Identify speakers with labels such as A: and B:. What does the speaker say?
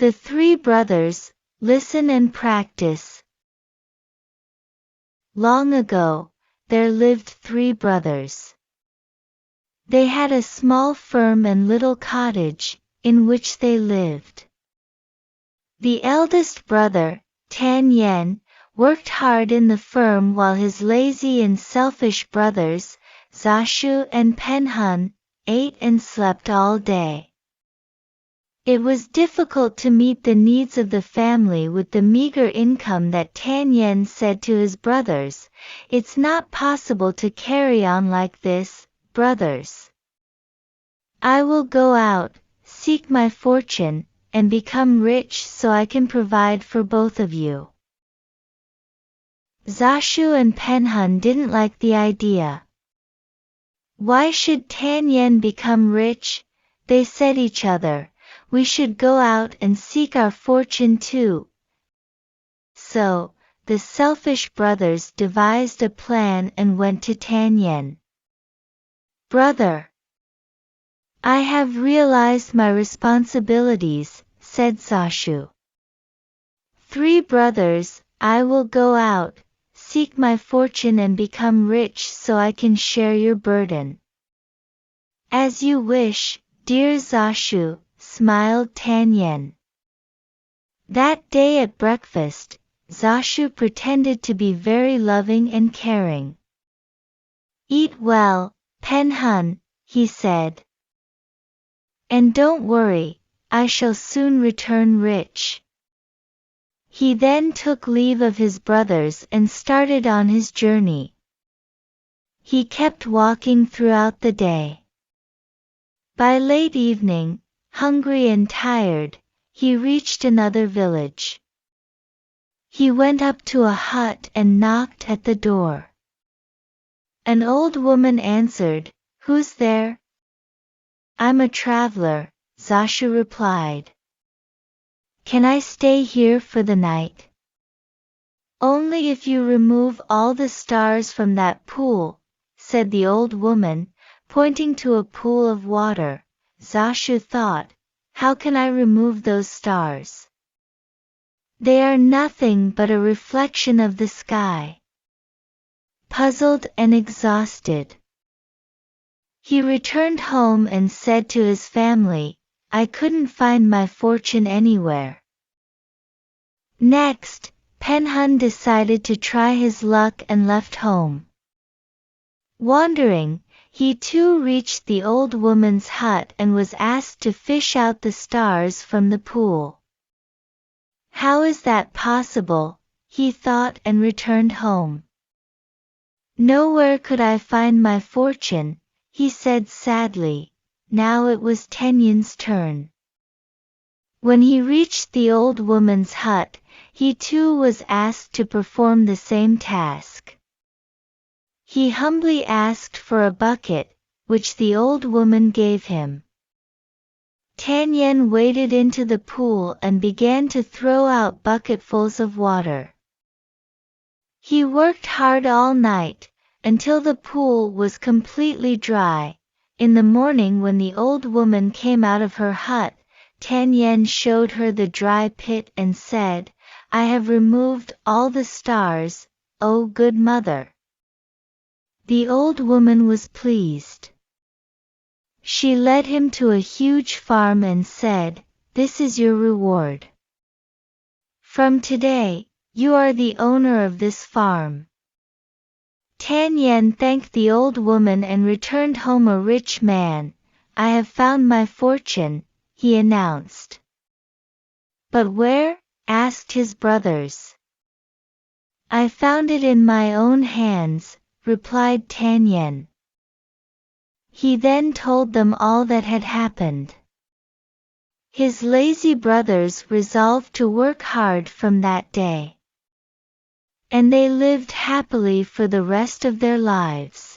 A: The three brothers, listen and practice. Long ago, there lived three brothers. They had a small farm and little cottage, in which they lived. The eldest brother, Tan Yen, worked hard in the farm while his lazy and selfish brothers, Zashu and Penhun, ate and slept all day. It was difficult to meet the needs of the family with the meager income that Tan Yen said to his brothers, "It's not possible to carry on like this, brothers. I will go out, seek my fortune, and become rich so I can provide for both of you." Zashu and Penhun didn't like the idea. Why should Tan Yen become rich? They said each other, "We should go out and seek our fortune too." So, the selfish brothers devised a plan and went to Tan Yen. "Brother, I have realized my responsibilities," said Zashu. "Three brothers, I will go out, seek my fortune and become rich so I can share your burden." "As you wish, dear Zashu," smiled Tan Yen. That day at breakfast, Zashu pretended to be very loving and caring. "Eat well, Penhun," he said. "And don't worry, I shall soon return rich." He then took leave of his brothers and started on his journey. He kept walking throughout the day. By late evening, hungry and tired, he reached another village. He went up to a hut and knocked at the door. An old woman answered, "Who's there?" "I'm a traveler," Zashu replied. "Can I stay here for the night?" "Only if you remove all the stars from that pool," said the old woman, pointing to a pool of water. Zashu thought, "How can I remove those stars? They are nothing but a reflection of the sky." Puzzled and exhausted, he returned home and said to his family, "I couldn't find my fortune anywhere." Next, Penhun decided to try his luck and left home. Wandering, he too reached the old woman's hut and was asked to fish out the stars from the pool. "How is that possible?" he thought and returned home. "Nowhere could I find my fortune," he said sadly. Now it was Tan Yen's turn. When he reached the old woman's hut, he too was asked to perform the same task. He humbly asked for a bucket, which the old woman gave him. Tan Yen waded into the pool and began to throw out bucketfuls of water. He worked hard all night, until the pool was completely dry. In the morning when the old woman came out of her hut, Tan Yen showed her the dry pit and said, "I have removed all the stars, O good mother." The old woman was pleased. She led him to a huge farm and said, "This is your reward. From today, you are the owner of this farm." Tan Yen thanked the old woman and returned home a rich man. "I have found my fortune," he announced. "But where?" asked his brothers. "I found it in my own hands," replied Tan Yen. He then told them all that had happened. His lazy brothers resolved to work hard from that day. And they lived happily for the rest of their lives.